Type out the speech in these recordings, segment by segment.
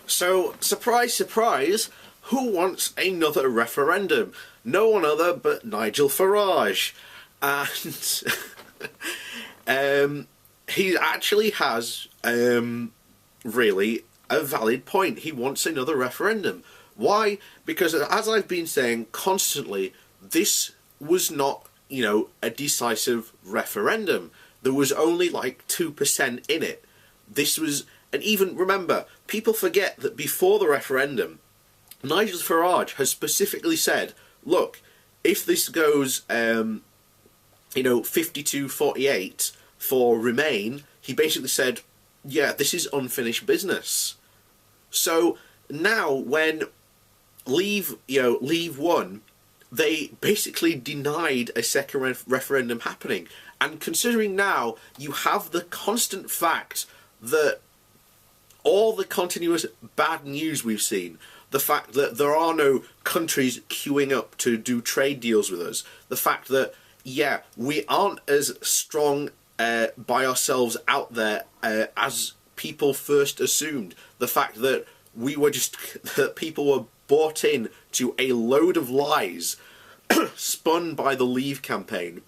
So, surprise, surprise, who wants another referendum? No one other but Nigel Farage. And he actually has really a valid point. He wants another referendum. Why? Because as I've been saying constantly, this was not, a decisive referendum. There was only like 2% in it. This was, and even remember, people forget that before the referendum, Nigel Farage has specifically said, look, if this goes, 52-48 for Remain, he basically said, yeah, this is unfinished business. So now when Leave won, they basically denied a second referendum happening. And considering now you have the constant fact that all the continuous bad news we've seen, the fact that there are no countries queuing up to do trade deals with us, the fact that, yeah, we aren't as strong by ourselves out there as people first assumed, the fact that that people were bought in to a load of lies spun by the Leave campaign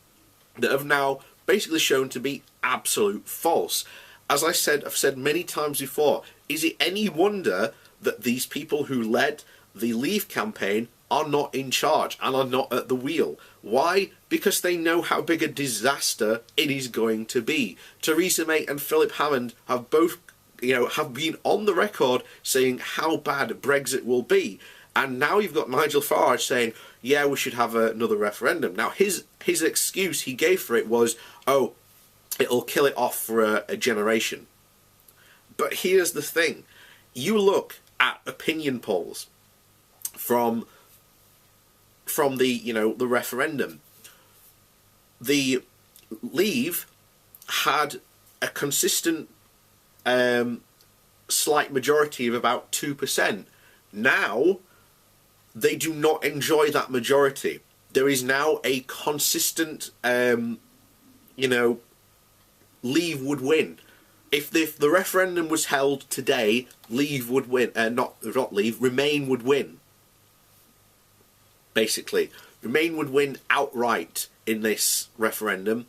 that have now basically shown to be absolute false. As I've said many times before, is it any wonder that these people who led the Leave campaign are not in charge and are not at the wheel? Why? Because they know how big a disaster it is going to be. Theresa May and Philip Hammond have both have been on the record saying how bad Brexit will be. And now you've got Nigel Farage saying, yeah, we should have another referendum. Now, his excuse he gave for it was, oh, it'll kill it off for a generation. But here's the thing. You look at opinion polls from the, the referendum. The Leave had a consistent slight majority of about 2%. Now, they do not enjoy that majority. There is now a consistent, Leave would win. If the referendum was held today, Leave would win. Not Leave, Remain would win. Basically, Remain would win outright in this referendum.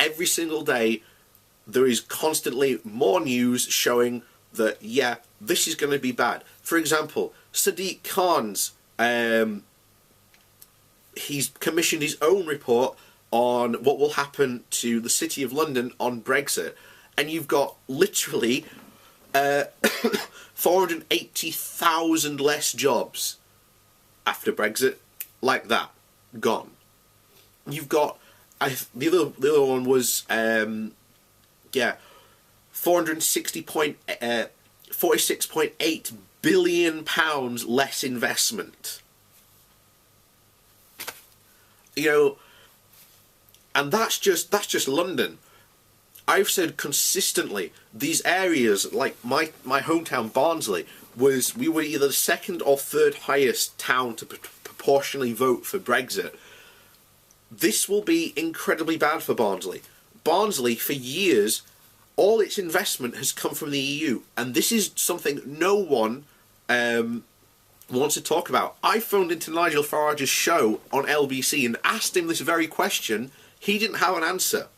Every single day, there is constantly more news showing that, yeah, this is going to be bad. For example, Sadiq Khan's, he's commissioned his own report on what will happen to the City of London on Brexit. And you've got literally 480,000 less jobs after Brexit, like that, gone. You've got, the other one was, 46.8 billion pounds less investment. And that's just London. I've said consistently, these areas, like my hometown Barnsley, we were either the second or third highest town to proportionally vote for Brexit. This will be incredibly bad for Barnsley. Barnsley, for years, all its investment has come from the EU, and this is something no one wants to talk about. I phoned into Nigel Farage's show on LBC and asked him this very question. He didn't have an answer.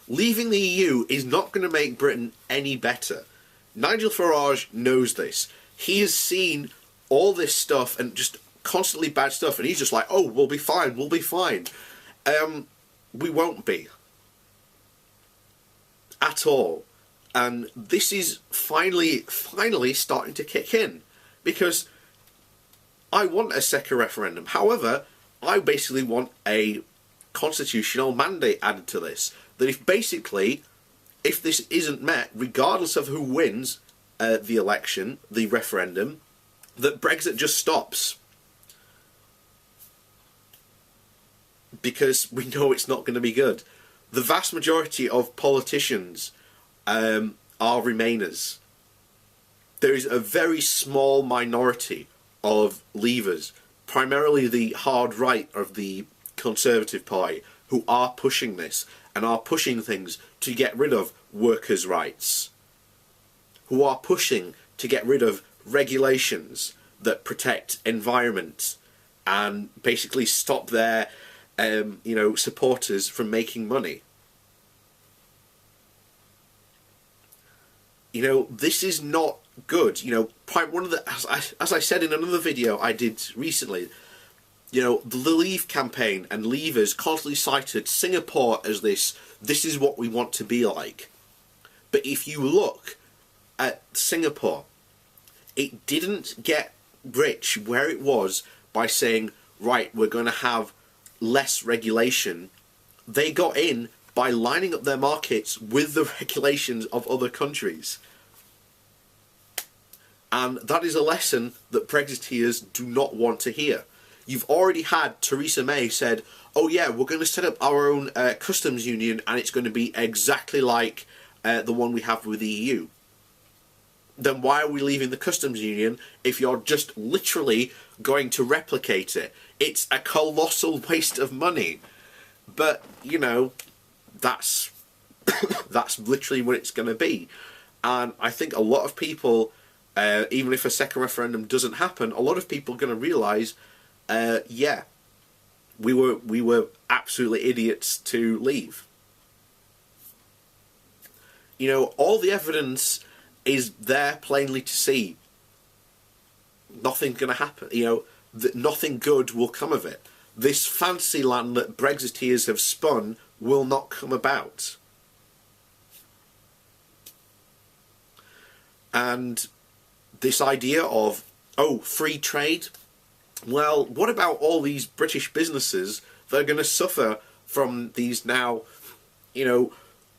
Leaving the EU is not going to make Britain any better. Nigel Farage knows this. He has seen all this stuff and just constantly bad stuff, and he's just like, oh, we'll be fine, we'll be fine. We won't be. At all. And this is finally starting to kick in. Because I want a second referendum. However, I basically want a constitutional mandate added to this. That if this isn't met, regardless of who wins the election, the referendum, that Brexit just stops. Because we know it's not going to be good. The vast majority of politicians are Remainers. There is a very small minority of Leavers, primarily the hard right of the Conservative Party, who are pushing this and are pushing things to get rid of workers' rights. who are pushing to get rid of regulations that protect environment and basically stop their supporters from making money. This is not good. One of the, as I said in another video I did recently, the Leave campaign and Leavers constantly cited Singapore as this is what we want to be like. But if you look at Singapore, it didn't get rich where it was by saying, right, we're going to have less regulation. They got in by lining up their markets with the regulations of other countries. And that is a lesson that Brexiteers do not want to hear. You've already had Theresa May said, oh yeah, we're going to set up our own customs union and it's going to be exactly like the one we have with the EU. Then why are we leaving the customs union if you're just literally going to replicate it? It's a colossal waste of money. But, that's that's literally what it's going to be. And I think a lot of people, even if a second referendum doesn't happen, a lot of people are going to realise, yeah, we were absolutely idiots to leave. All the evidence is there plainly to see. Nothing's going to happen. That nothing good will come of it. This fancy land that Brexiteers have spun will not come about. And this idea of, free trade, well, what about all these British businesses that are going to suffer from these now,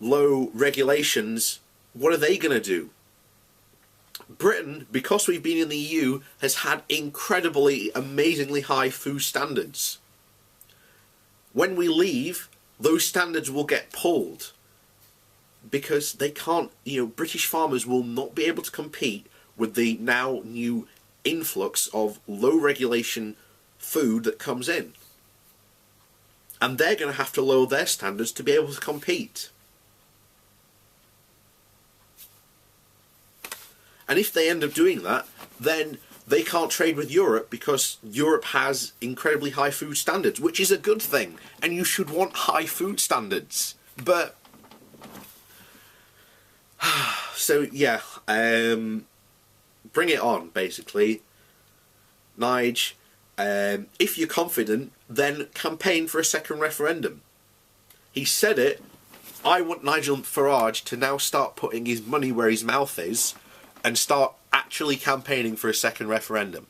low regulations? What are they going to do? Britain, because we've been in the EU, has had incredibly, amazingly high food standards. When we leave, those standards will get pulled because they can't, British farmers will not be able to compete with the now new influx of low regulation food that comes in. And they're going to have to lower their standards to be able to compete. And if they end up doing that, then they can't trade with Europe because Europe has incredibly high food standards, which is a good thing. And you should want high food standards. But, so yeah, bring it on, basically. Nige, if you're confident, then campaign for a second referendum. He said it. I want Nigel Farage to now start putting his money where his mouth is and start actually campaigning for a second referendum.